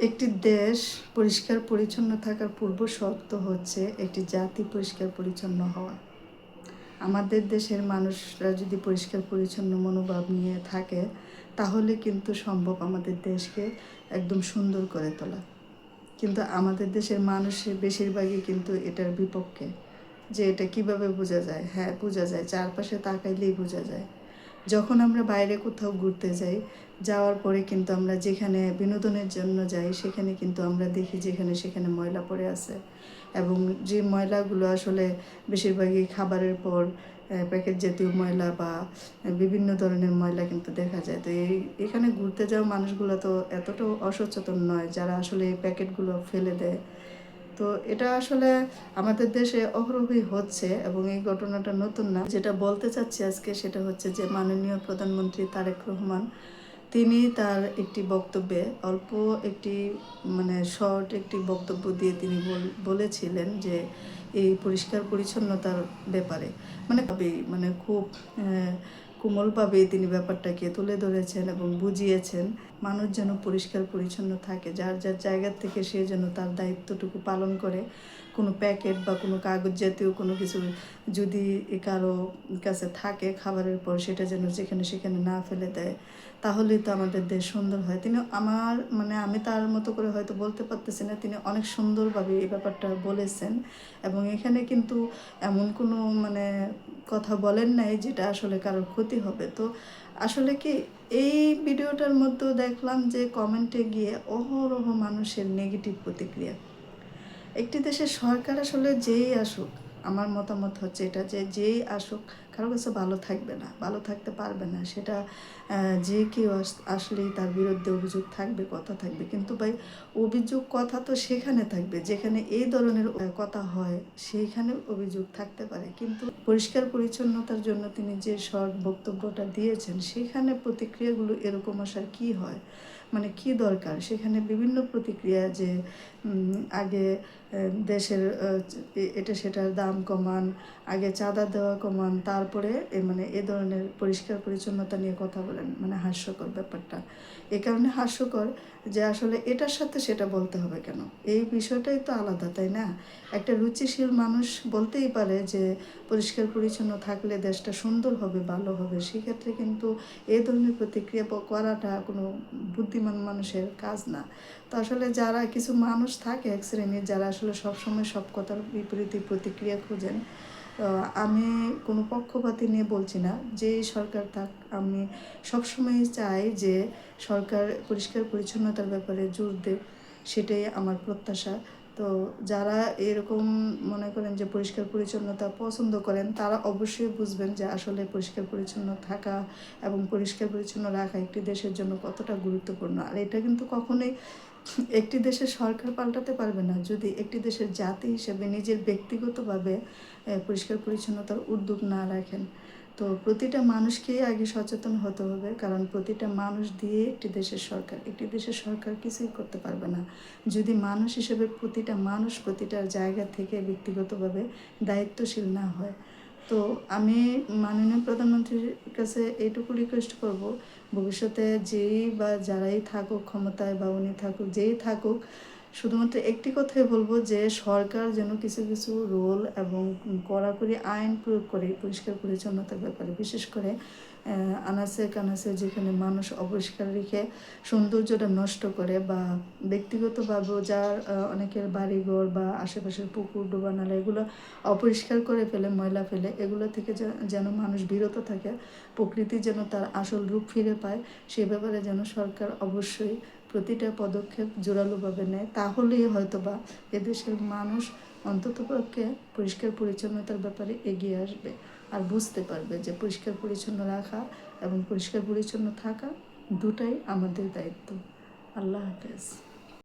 একটি দেশ পরিষ্কার পরিচ্ছন্ন থাকার পূর্ব শর্ত হচ্ছে একটি জাতি পরিষ্কার পরিচ্ছন্ন হওয়া। আমাদের দেশের মানুষরা যদি পরিষ্কার পরিচ্ছন্ন মনোভাব নিয়ে থাকে তাহলে কিন্তু সম্ভব আমাদের দেশকে একদম সুন্দর করে তোলা। কিন্তু আমাদের দেশের মানুষের বেশিরভাগই কিন্তু এটার বিপক্ষে। যে এটা কিভাবে বোঝা যায়? হ্যাঁ, বোঝা যায়, চারপাশে তাকাইলেই বোঝা যায়। যখন আমরা বাইরে কোথাও ঘুরতে যাই, যাওয়ার পরে কিন্তু আমরা যেখানে বিনোদনের জন্য যাই সেখানে কিন্তু আমরা দেখি যেখানে সেখানে ময়লা পড়ে আছে, এবং যে ময়লাগুলো আসলে বেশিরভাগই খাবারের পর প্যাকেট জাতীয় ময়লা বা বিভিন্ন ধরনের ময়লা কিন্তু দেখা যায়। তো এখানে ঘুরতে যাওয়া মানুষগুলো তো এতটাও অসচেতন নয় যারা আসলে এই প্যাকেটগুলো ফেলে দেয়। তো এটা আসলে আমাদের দেশে অহরহই হচ্ছে, এবং এই ঘটনাটা নতুন না। যেটা বলতে চাচ্ছি আজকে সেটা হচ্ছে যে মাননীয় প্রধানমন্ত্রী তারেক রহমান তিনি তার একটি বক্তব্যে অল্প একটি শর্ট একটি বক্তব্য দিয়ে তিনি বলেছিলেন যে এই পরিষ্কার পরিচ্ছন্নতার ব্যাপারে খুব কোমলভাবে তিনি ব্যাপারটাকে তুলে ধরেছেন এবং বুঝিয়েছেন মানুষ যেন পরিষ্কার পরিচ্ছন্ন থাকে, যার যার জায়গা থেকে সে যেন তার দায়িত্বটুকু পালন করে। কোনো প্যাকেট বা কোনো কাগজ জাতীয় কোনো কিছু যদি কারো কাছে থাকে খাবারের পর, সেটা যেন যেখানে সেখানে না ফেলে দেয়, তাহলেই তো আমাদের দেশ সুন্দর হয়। তিনি আমি তার মতো করে হয়তো বলতে পারতেছি না, তিনি অনেক সুন্দরভাবে এই ব্যাপারটা বলেছেন। এবং এখানে কিন্তু এমন কোনো কথা বলেন নাই যেটা আসলে কারোর ক্ষতি হবে। তো আসলে কি, এই ভিডিওটার মধ্যেও দেখলাম যে কমেন্টে গিয়ে অহরহ মানুষের নেগেটিভ প্রতিক্রিয়া। একটি দেশের সরকার আসলে যেই আসুক, আমার মতামত হচ্ছে এটা যে যেই আসুক কারো কাছে ভালো থাকবে না, ভালো থাকতে পারবে না। সেটা যে কেউ আসলেই তার বিরুদ্ধে অভিযোগ থাকবে, কথা থাকবে। কিন্তু ভাই, অভিযোগ কথা তো সেখানে থাকবে যেখানে এই ধরনের কথা হয়, সেইখানে অভিযোগ থাকতে পারে। কিন্তু পরিষ্কার পরিচ্ছন্নতার জন্য তিনি যে শর্ট বক্তব্যটা দিয়েছেন সেখানে প্রতিক্রিয়াগুলো এরকম আসার কি হয়, কি দরকার? সেখানে বিভিন্ন প্রতিক্রিয়া যে আগে দেশের এটা সেটার দাম কমান, আগে চাঁদা দেওয়া কমান, তারপরে এ ধরনের পরিষ্কার পরিচ্ছন্নতা নিয়ে কথা বলেন, হাস্যকর ব্যাপারটা। এ কারণে হাস্যকর যে আসলে এটার সাথে সেটা বলতে হবে কেন? এই বিষয়টাই তো আলাদা, তাই না? একটা রুচিশীল মানুষ বলতেই পারে যে পরিষ্কার পরিচ্ছন্ন থাকলে দেশটা সুন্দর হবে, ভালো হবে। সেক্ষেত্রে কিন্তু এই ধরনের প্রতিক্রিয়া করাটা কোনো বুদ্ধিমান মানুষের কাজ না। তো আসলে যারা কিছু মানুষ থাকে এক শ্রেণীর, যারা আসলে সবসময় সব কথার বিপরীতে প্রতিক্রিয়া খোঁজেন, আমি কোনো পক্ষপাতী নিয়ে বলছি না, যে সরকার থাক, আমি সবসময় চাই যে সরকার পরিষ্কার পরিচ্ছন্নতার ব্যাপারে জোর দেব, সেটাই আমার প্রত্যাশা। তো যারা এরকম মনে করেন যে পরিষ্কার পরিচ্ছন্নতা পছন্দ করেন, তারা অবশ্যই বুঝবেন যে আসলে পরিষ্কার পরিচ্ছন্ন থাকা এবং পরিষ্কার পরিচ্ছন্ন রাখা একটি দেশের জন্য কতটা গুরুত্বপূর্ণ। আর এটা কিন্তু কখনোই একটি দেশের সরকার পাল্টাতে পারবে না যদি একটি দেশের জাতি হিসেবে নিজের ব্যক্তিগতভাবে পরিষ্কার পরিচ্ছন্নতার উদ্যোগ না রাখেন। তো প্রতিটা মানুষকেই আগে সচেতন হতে হবে, কারণ প্রতিটা মানুষ দিয়ে একটি দেশের সরকার কিছুই করতে পারবে না যদি মানুষ হিসেবে প্রতিটা মানুষ প্রতিটা জায়গা থেকে ব্যক্তিগতভাবে দায়িত্বশীল না হয়। তো আমি মাননীয় প্রধানমন্ত্রীর কাছে এইটুকু রিকোয়েস্ট করব, ভবিষ্যতে যেই বা যারাই থাকুক ক্ষমতায়, বা উনি থাকুক, যেই থাকুক, শুধুমাত্র একটি কথাই বলবো যে সরকার যেন কিছু কিছু রুল এবং কড়াকড়ি আইন প্রয়োগ করে পরিষ্কার পরিচ্ছন্নতার ব্যাপারে, বিশেষ করে আনাচে কানাচে যেখানে মানুষ অপরিষ্কার রেখে সৌন্দর্যটা নষ্ট করে, বা ব্যক্তিগতভাবেও যার অনেকের বাড়িঘর বা আশেপাশের পুকুর ডোবা নালা এগুলো অপরিষ্কার করে ফেলে, ময়লা ফেলে, এগুলো থেকে যেন মানুষ বিরত থাকে, প্রকৃতি যেন তার আসল রূপ ফিরে পায়, সে ব্যাপারে যেন সরকার অবশ্যই প্রতিটা পদক্ষেপ জোরালোভাবে নেয়। তাহলেই হয়তোবা এদেশের মানুষ অন্ততপক্ষে পরিষ্কার পরিচ্ছন্নতার ব্যাপারে এগিয়ে আসবে আর বুঝতে পারবে যে পরিষ্কার পরিচ্ছন্ন রাখা এবং পরিষ্কার পরিচ্ছন্ন থাকা দুটাই আমাদের দায়িত্ব। আল্লাহ হাফেজ।